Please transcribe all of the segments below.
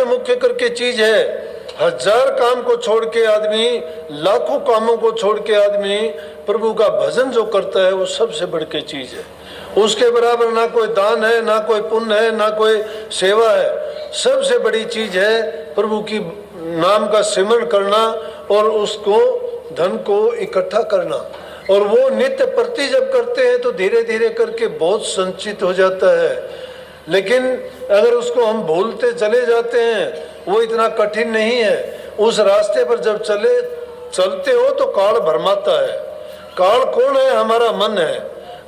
मुख्य करके चीज है। हजार काम को छोड़ के आदमी, लाखों कामों को छोड़ के आदमी प्रभु का भजन जो करता है वो सबसे बढ़ के चीज है। उसके बराबर ना कोई दान है, ना कोई पुण्य है, ना कोई सेवा है। सबसे बड़ी चीज है प्रभु की नाम का सिमरण करना और उसको धन को इकट्ठा करना। और वो नित्य प्रति जब करते हैं तो धीरे धीरे करके बहुत संचित हो जाता है। लेकिन अगर उसको हम भूलते चले जाते हैं, वो इतना कठिन नहीं है। उस रास्ते पर जब चलते हो तो काल भरमाता है। काल कौन है? हमारा मन है।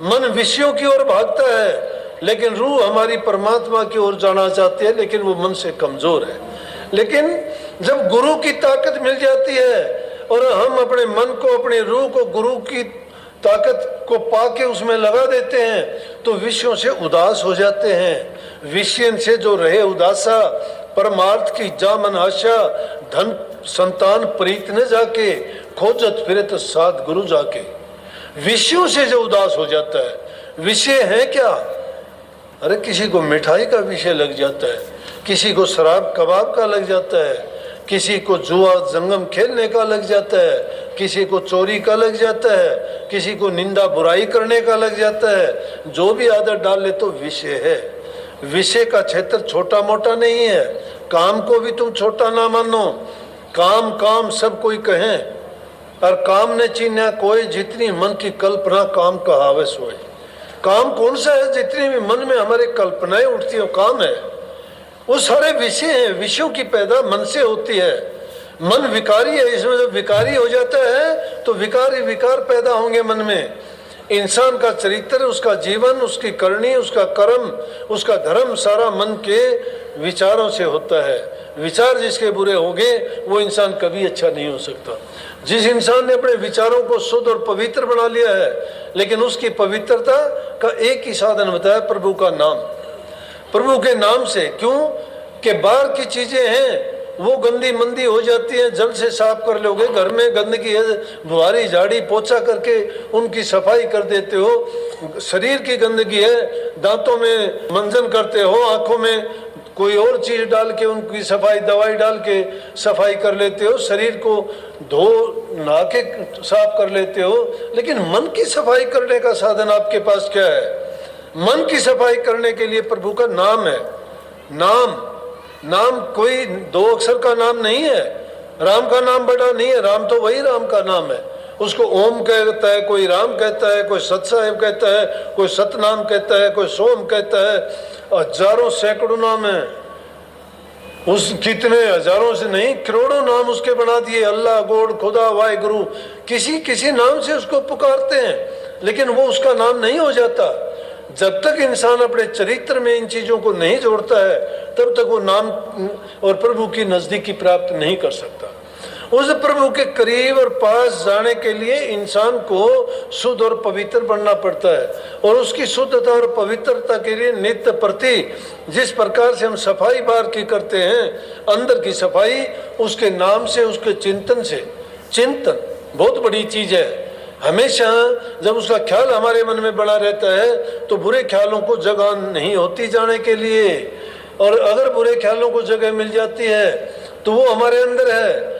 मन विषयों की ओर भागता है, लेकिन रूह हमारी परमात्मा की ओर जाना चाहती है, लेकिन वो मन से कमजोर है। लेकिन जब गुरु की ताकत मिल जाती है और हम अपने मन को, अपनी रूह को गुरु की ताकत को पाके उसमें लगा देते हैं तो विषयों से उदास हो जाते हैं। विषय से जो रहे उदासा, परमार्थ की जा मन आशा, धन संतान प्रीत न जाके, खोजत फिरत साथ गुरु जाके। विषयों से जो उदास हो जाता है, विषय है क्या? अरे किसी को मिठाई का विषय लग जाता है, किसी को शराब कबाब का लग जाता है, किसी को जुआ जंगम खेलने का लग जाता है, किसी को चोरी का लग जाता है, किसी को निंदा बुराई करने का लग जाता है। जो भी आदत डाल ले तो विषय है। विषय का क्षेत्र छोटा मोटा नहीं है। काम को भी तुम छोटा ना मानो। काम काम सब कोई कहें, और काम ने चीन्या कोई, जितनी मन की कल्पना काम कहावे सोए। काम कौन सा है? जितनी भी मन में हमारे कल्पनाएं उठती है काम है। वो सारे विषय हैं। विषयों की पैदा मन से होती है। मन विकारी है। इसमें जब विकारी हो जाता है तो विकार विकार पैदा होंगे मन में। इंसान का चरित्र, उसका जीवन, उसकी करनी, उसका कर्म, उसका धर्म सारा मन के विचारों से होता है। विचार जिसके बुरे होंगे वो इंसान कभी अच्छा नहीं हो सकता। जिस इंसान ने अपने विचारों को शुद्ध और पवित्र बना लिया है, लेकिन उसकी पवित्रता का एक ही साधन बताया, प्रभु का नाम। प्रभु के नाम से, क्यों कि बाहर की चीजें हैं वो गंदी मंदी हो जाती है, जल से साफ कर लोगे। घर में गंदगी है, बुहारी झाड़ी पोछा करके उनकी सफाई कर देते हो। शरीर की गंदगी है, दांतों में मंजन करते हो, आंखों में कोई और चीज डाल के उनकी सफाई, दवाई डाल के सफाई कर लेते हो। शरीर को धो नहा के साफ कर लेते हो, लेकिन मन की सफाई करने का साधन आपके पास क्या है? मन की सफाई करने के लिए प्रभु का नाम है। नाम कोई दो अक्षर का नाम नहीं है। राम का नाम बड़ा नहीं है। राम तो वही राम का नाम है। उसको ओम कहता है, कोई राम कहता है, कोई सत साहेब कहता है, कोई सतनाम कहता है, कोई सोम कहता है। हजारों सैकड़ों नाम है। उस कितने हजारों से नहीं, करोड़ों नाम उसके बना दिए। अल्लाह, गॉड, खुदा, वाहिगुरु, किसी नाम से उसको पुकारते हैं, लेकिन वो उसका नाम नहीं हो जाता। जब तक इंसान अपने चरित्र में इन चीजों को नहीं जोड़ता है, तब तक वो नाम और प्रभु की नजदीकी प्राप्त नहीं कर सकता। उस प्रभु के करीब और पास जाने के लिए इंसान को शुद्ध और पवित्र बनना पड़ता है। और उसकी शुद्धता और पवित्रता के लिए नित्य प्रति जिस प्रकार से हम सफाई बाहर की करते हैं, अंदर की सफाई उसके नाम से, उसके चिंतन से। चिंतन बहुत बड़ी चीज है। हमेशा जब उसका ख्याल हमारे मन में बना रहता है तो बुरे ख्यालों को जगह नहीं होती जाने के लिए। और अगर बुरे ख्यालों को जगह मिल जाती है तो वो हमारे अंदर है।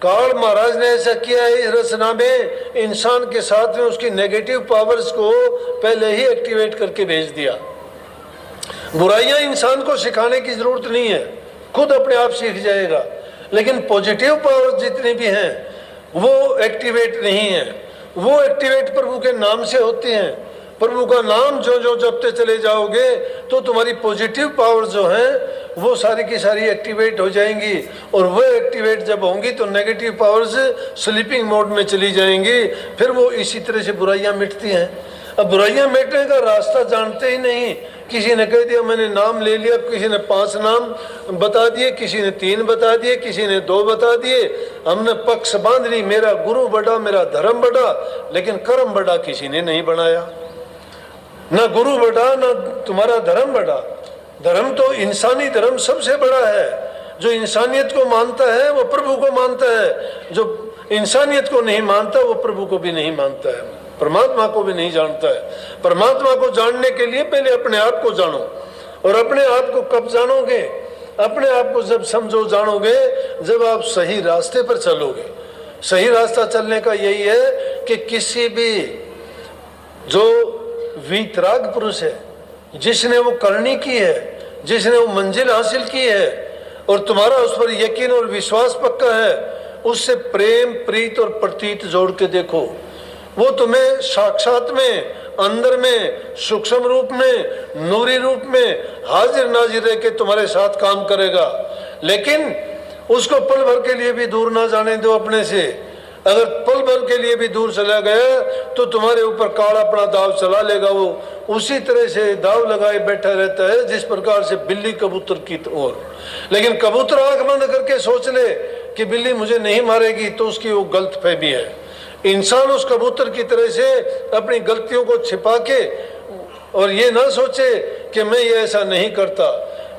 काल महाराज ने ऐसा किया है इस रचना में, इंसान के साथ में उसकी नेगेटिव पावर्स को पहले ही एक्टिवेट करके भेज दिया। बुराइयां इंसान को सिखाने की जरूरत नहीं है, खुद अपने आप सीख जाएगा। लेकिन पॉजिटिव पावर्स जितनी भी हैं वो एक्टिवेट नहीं है। वो एक्टिवेट प्रभु के नाम से होते हैं। प्रभु का नाम जो जो जपते चले जाओगे तो तुम्हारी पॉजिटिव पावर जो है वो सारी की सारी एक्टिवेट हो जाएंगी। और वो एक्टिवेट जब होंगी तो नेगेटिव पावर्स स्लीपिंग मोड में चली जाएंगी। फिर वो इसी तरह से बुराइयां मिटती हैं। अब बुराइयां मिटने का रास्ता जानते ही नहीं। किसी ने कह दिया मैंने नाम ले लिया, किसी ने 5 नाम बता दिए, किसी ने 3 बता दिए, किसी ने 2 बता दिए। हमने पक्ष बांध ली, मेरा गुरु बड़ा, मेरा धर्म बड़ा, लेकिन कर्म बड़ा किसी ने नहीं बनाया। ना गुरु बड़ा, ना तुम्हारा धर्म बड़ा। धर्म तो इंसानी धर्म सबसे बड़ा है। जो इंसानियत को मानता है वो प्रभु को मानता है। जो इंसानियत को नहीं मानता वो प्रभु को भी नहीं मानता है, परमात्मा को भी नहीं जानता है। परमात्मा को जानने के लिए पहले अपने आप को जानो। और अपने आप को कब जानोगे? अपने आप को जब समझो जानोगे, जब आप सही रास्ते पर चलोगे। सही रास्ता चलने का यही है कि किसी भी जो वीतराग पुरुष है, जिसने वो करनी की है, जिसने वो मंजिल हासिल की है और तुम्हारा उस पर यकीन और विश्वास पक्का है, उससे प्रेम, प्रीत और प्रतीत जोड़ के देखो। वो तुम्हें साक्षात में, अंदर में, सूक्ष्म रूप में, नूरी रूप में हाजिर नाजिर रह के तुम्हारे साथ काम करेगा। लेकिन उसको पल भर के लिए भी दूर ना जाने दो अपने से। अगर पल भर के लिए भी दूर चला गया तो तुम्हारे ऊपर काल अपना दाव चला लेगा। वो उसी तरह से दाव लगाए बैठा रहता है जिस प्रकार से बिल्ली कबूतर की ओर। लेकिन कबूतर आंख बंद करके सोच ले कि बिल्ली मुझे नहीं मारेगी, तो उसकी वो गलत फहमी है। इंसान उस कबूतर की तरह से अपनी गलतियों को छिपा के और ये ना सोचे कि मैं ये ऐसा नहीं करता।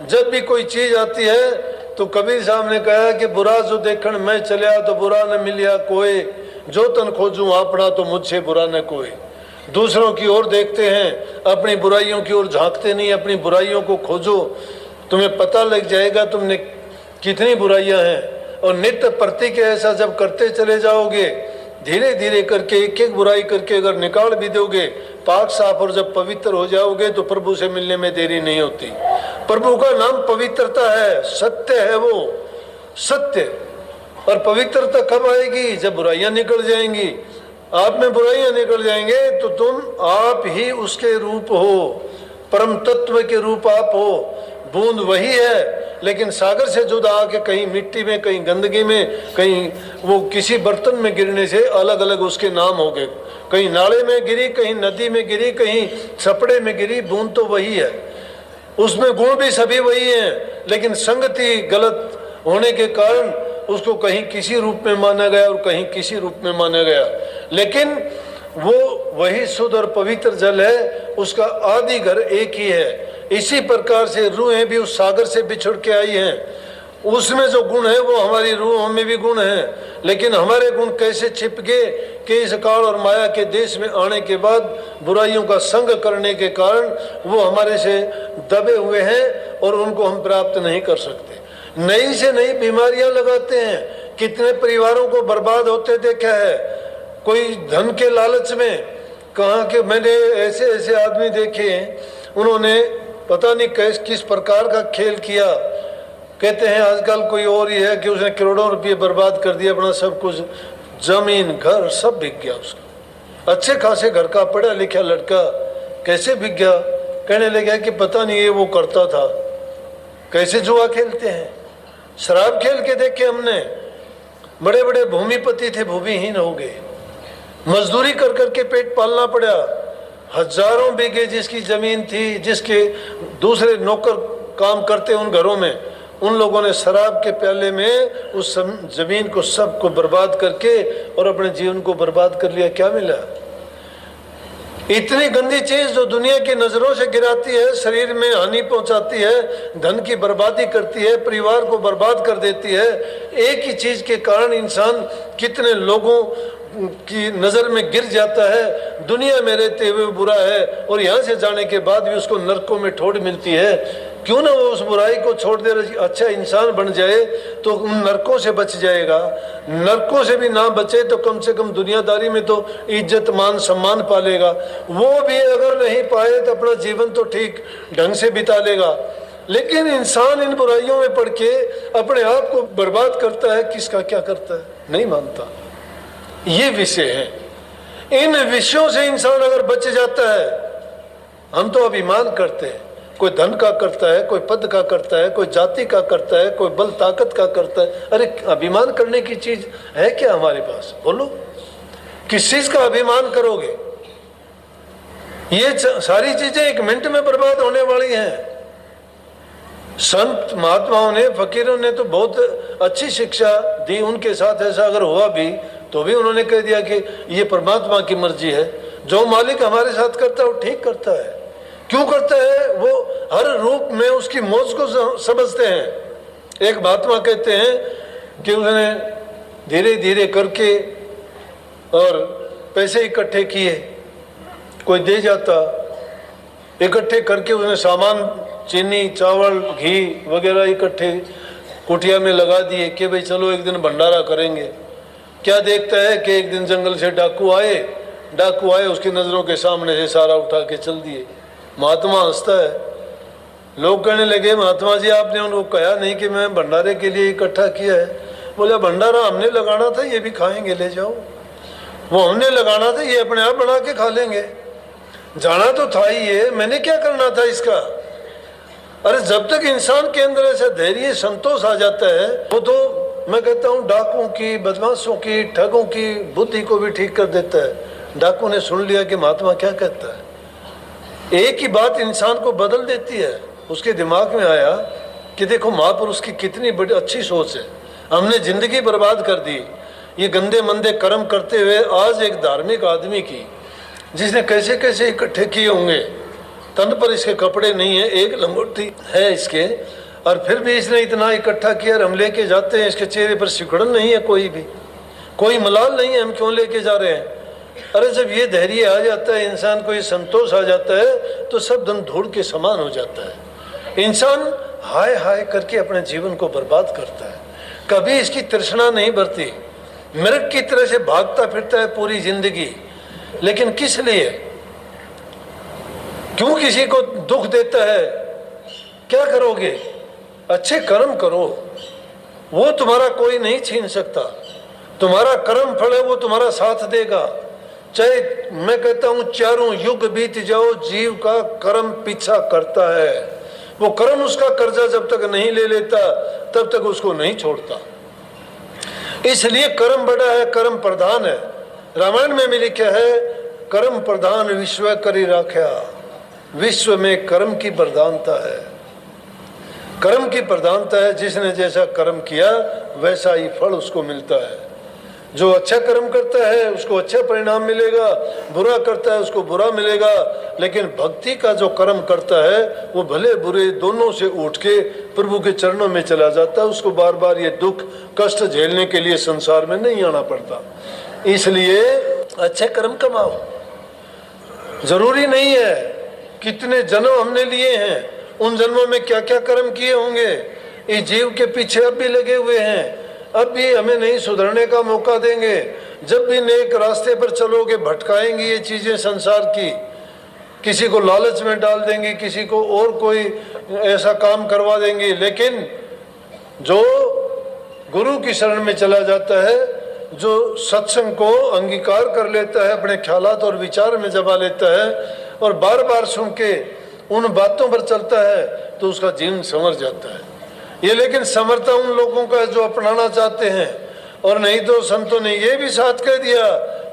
जब भी कोई चीज आती है तो कबीर साहब ने कहा कि बुरा जो देखण मैं चलिया तो बुरा न मिलिया कोई, जो तन खोजूं आपना तो मुझसे बुरा न कोई। दूसरों की ओर देखते हैं, अपनी बुराइयों की ओर झांकते नहीं। अपनी बुराइयों को खोजो, तुम्हें पता लग जाएगा तुमने कितनी बुराइयां हैं। और नित्य प्रति के ऐसा जब करते चले जाओगे, धीरे धीरे करके एक एक बुराई करके अगर निकाल भी दोगे पाक साफ, और जब पवित्र हो जाओगे तो प्रभु से मिलने में देरी नहीं होती। प्रभु का नाम पवित्रता है, सत्य है वो सत्य। और पवित्रता कब आएगी? जब बुराइयां निकल जाएंगी। आप में बुराइयां निकल जाएंगे तो तुम आप ही उसके रूप हो, परम तत्व के रूप आप हो। बूंद वही है लेकिन सागर से जुदा आके कहीं मिट्टी में, कहीं गंदगी में, कहीं वो किसी बर्तन में गिरने से अलग अलग उसके नाम हो गए। कहीं नाले में गिरी, कहीं नदी में गिरी, कहीं छपड़े में गिरी, बूंद तो वही है। उसमें गुण भी सभी वही हैं, लेकिन संगति गलत होने के कारण उसको कहीं किसी रूप में माना गया और कहीं किसी रूप में माना गया। लेकिन वो वही शुद्ध और पवित्र जल है, उसका आदि घर एक ही है। इसी प्रकार से रूहें भी उस सागर से बिछुड़ के आई हैं। उसमें जो गुण है वो हमारी रूहों में भी गुण है। लेकिन हमारे गुण कैसे छिप गए कि इस काल और माया के देश में आने के बाद बुराइयों का संग करने के कारण वो हमारे से दबे हुए हैं और उनको हम प्राप्त नहीं कर सकते। नई से नई बीमारियां लगाते हैं। कितने परिवारों को बर्बाद होते देखा है। कोई धन के लालच में, कहाँ के मैंने ऐसे ऐसे आदमी देखे हैं, उन्होंने पता नहीं किस प्रकार का खेल किया। कहते हैं आजकल कोई और ही है कि उसने करोड़ों रुपये बर्बाद कर दिया, अपना सब कुछ, जमीन घर सब बिक गया उसका। अच्छे खासे घर का पढ़ा लिखा लड़का कैसे बिक गया? कहने लगा कि पता नहीं ये वो करता था। कैसे जुआ खेलते हैं, शराब खेल के देखे हमने। बड़े बड़े भूमिपति थे, भूमिहीन हो गए। मजदूरी कर करके पेट पालना पड़ा। हजारों बीघे जिसकी जमीन थी, जिसके दूसरे नौकर काम करते उन घरों में, उन लोगों ने शराब के प्याले में उस जमीन को सबको बर्बाद करके और अपने जीवन को बर्बाद कर लिया। क्या मिला? इतनी गंदी चीज जो दुनिया की नजरों से गिराती है, शरीर में हानि पहुंचाती है, धन की बर्बादी करती है, परिवार को बर्बाद कर देती है। एक ही चीज के कारण इंसान कितने लोगों की नजर में गिर जाता है। दुनिया में रहते हुए बुरा है और यहाँ से जाने के बाद भी उसको नरकों में ठोड़ मिलती है। क्यों ना वो उस बुराई को छोड़ दे, अच्छा इंसान बन जाए तो उन नरकों से बच जाएगा। नरकों से भी ना बचे तो कम से कम दुनियादारी में तो इज्जत मान सम्मान पालेगा। वो भी अगर नहीं पाए तो अपना जीवन तो ठीक ढंग से बिता लेगा। लेकिन इंसान इन बुराइयों में पड़ के अपने आप को बर्बाद करता है। किसका क्या करता है नहीं मानता। ये विषय है। इन विषयों से इंसान अगर बच जाता है, हम तो अभिमान करते हैं, कोई धन का करता है, कोई पद का करता है, कोई जाति का करता है, कोई बल ताकत का करता है। अरे अभिमान करने की चीज है क्या हमारे पास? बोलो, किस चीज का अभिमान करोगे? ये सारी चीजें एक मिनट में बर्बाद होने वाली हैं। संत महात्माओं ने, फकीरों ने तो बहुत अच्छी शिक्षा दी। उनके साथ ऐसा अगर हुआ भी तो भी उन्होंने कह दिया कि ये परमात्मा की मर्जी है। जो मालिक हमारे साथ करता है वो ठीक करता है। क्यों करता है? वो हर रूप में उसकी मौज को समझते हैं। एक महात्मा कहते हैं कि उसने धीरे धीरे करके और पैसे इकट्ठे किए, कोई दे जाता, इकट्ठे करके उसने सामान चीनी चावल घी वगैरह इकट्ठे कुटिया में लगा दिए कि भाई चलो एक दिन भंडारा करेंगे। क्या देखता है कि एक दिन जंगल से डाकू आए उसकी नज़रों के सामने से सारा उठा के चल दिए। महात्मा हंसता है। लोग कहने लगे महात्मा जी आपने उनको कहा नहीं कि मैं भंडारे के लिए इकट्ठा किया है। बोले भंडारा हमने लगाना था, ये भी खाएंगे, ले जाओ। वो हमने लगाना था, ये अपने आप बना के खा लेंगे। जाना तो था ही ये, मैंने क्या करना था इसका। अरे जब तक इंसान के अंदर ऐसा धैर्य संतोष आ जाता है वो तो मैं कहता हूँ डाकुओं की, बदमाशों की, ठगों की बुद्धि को भी ठीक कर देता है। डाकू ने सुन लिया कि महात्मा क्या कहता है, एक ही बात इंसान को बदल देती है। उसके दिमाग में आया कि देखो महापुरुष की कितनी बड़ी अच्छी सोच है, हमने जिंदगी बर्बाद कर दी ये गंदे मंदे कर्म करते हुए। आज एक धार्मिक आदमी की जिसने कैसे कैसे इकट्ठे किए होंगे, तन पर इसके कपड़े नहीं है, एक लंगोटी है इसके, और फिर भी इसने इतना इकट्ठा किया। हम लेके जाते हैं, इसके चेहरे पर सिकुड़न नहीं है, कोई मलाल नहीं है, हम क्यों लेके जा रहे हैं। अरे जब ये धैर्य आ जाता है इंसान को, ये संतोष आ जाता है तो सब धन धूल के समान हो जाता है। इंसान हाय हाय करके अपने जीवन को बर्बाद करता है, कभी इसकी तृष्णा नहीं बढ़ती, मृग की तरह से भागता फिरता है पूरी जिंदगी। लेकिन किस लिए, क्यों किसी को दुख देता है। क्या करोगे, अच्छे कर्म करो, वो तुम्हारा कोई नहीं छीन सकता। तुम्हारा कर्म फल है वो तुम्हारा साथ देगा। चाहे मैं कहता हूं चारों युग बीत जाओ, जीव का कर्म पीछा करता है। वो कर्म उसका कर्जा जब तक नहीं ले लेता तब तक उसको नहीं छोड़ता। इसलिए कर्म बड़ा है, कर्म प्रधान है। रामायण में भी लिखा है कर्म प्रधान विश्व करी राख्या। विश्व में कर्म की प्रधानता है, कर्म की प्रधानता है। जिसने जैसा कर्म किया वैसा ही फल उसको मिलता है। जो अच्छा कर्म करता है उसको अच्छा परिणाम मिलेगा, बुरा करता है उसको बुरा मिलेगा। लेकिन भक्ति का जो कर्म करता है वो भले बुरे दोनों से उठ के प्रभु के चरणों में चला जाता है। उसको बार बार ये दुख कष्ट झेलने के लिए संसार में नहीं आना पड़ता। इसलिए अच्छे कर्म कमाओ। जरूरी नहीं है कितने जन्म हमने लिए हैं, उन जन्मों में क्या क्या कर्म किए होंगे। इस जीव के पीछे अब भी लगे हुए हैं, अब भी हमें नहीं सुधरने का मौका देंगे। जब भी नेक रास्ते पर चलोगे भटकाएंगी ये चीजें संसार की, किसी को लालच में डाल देंगे, किसी को और कोई ऐसा काम करवा देंगे। लेकिन जो गुरु की शरण में चला जाता है, जो सत्संग को अंगीकार कर लेता है, अपने ख्यालात और विचार में जमा लेता है और बार बार सुन के उन बातों पर चलता है तो उसका जीवन संवर जाता है। ये लेकिन समर्था उन लोगों का जो अपनाना चाहते हैं। और नहीं तो संतों ने ये भी साथ कह दिया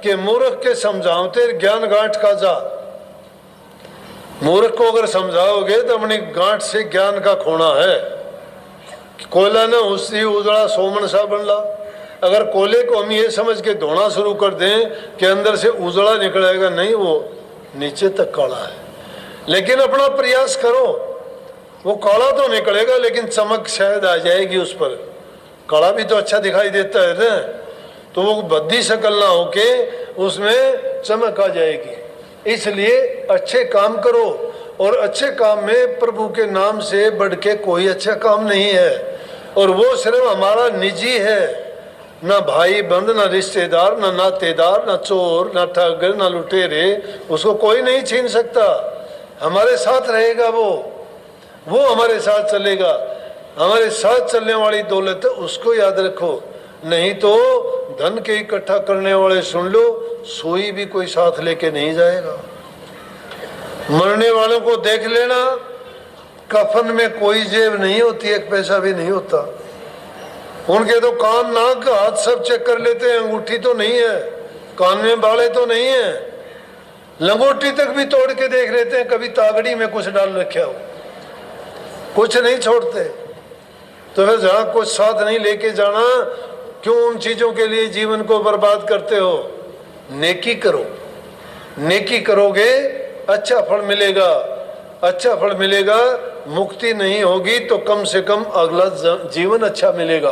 कि मूर्ख के समझावते ज्ञान गांठ का जा। मूर्ख को अगर समझाओगे तो अपनी गांठ से ज्ञान का खोना है। कोयला न उसी उजड़ा सोमन सा बनला। अगर कोयले को हम ये समझ के धोना शुरू कर दें कि अंदर से उजड़ा निकलेगा, नहीं, वो नीचे तक काला है। लेकिन अपना प्रयास करो, वो काला तो निकलेगा लेकिन चमक शायद आ जाएगी उस पर। काला भी तो अच्छा दिखाई देता है ना, तो वो बद्दी शकल ना होके उसमें चमक आ जाएगी। इसलिए अच्छे काम करो, और अच्छे काम में प्रभु के नाम से बढ़ के कोई अच्छा काम नहीं है। और वो सिर्फ हमारा निजी है, ना भाई बंद, ना रिश्तेदार, ना नातेदार, ना चोर, ना ठग, ना लुटेरे, उसको कोई नहीं छीन सकता। हमारे साथ रहेगा वो हमारे साथ चलेगा। हमारे साथ चलने वाली दौलत है, उसको याद रखो। नहीं तो धन के इकट्ठा करने वाले सुन लो, सोई भी कोई साथ लेके नहीं जाएगा। मरने वालों को देख लेना, कफन में कोई जेब नहीं होती, एक पैसा भी नहीं होता। उनके तो कान नाक हाथ सब चेक कर लेते हैं, अंगूठी तो नहीं है, कान में बाले तो नहीं है, लंगोटी तक भी तोड़ के देख लेते हैं, कभी तागड़ी में कुछ डाल रखा हो, कुछ नहीं छोड़ते। तो फिर जहाँ कुछ साथ नहीं लेके जाना, क्यों उन चीजों के लिए जीवन को बर्बाद करते हो। नेकी करो, नेकी करोगे अच्छा फल मिलेगा, अच्छा फल मिलेगा। मुक्ति नहीं होगी तो कम से कम अगला जीवन अच्छा मिलेगा।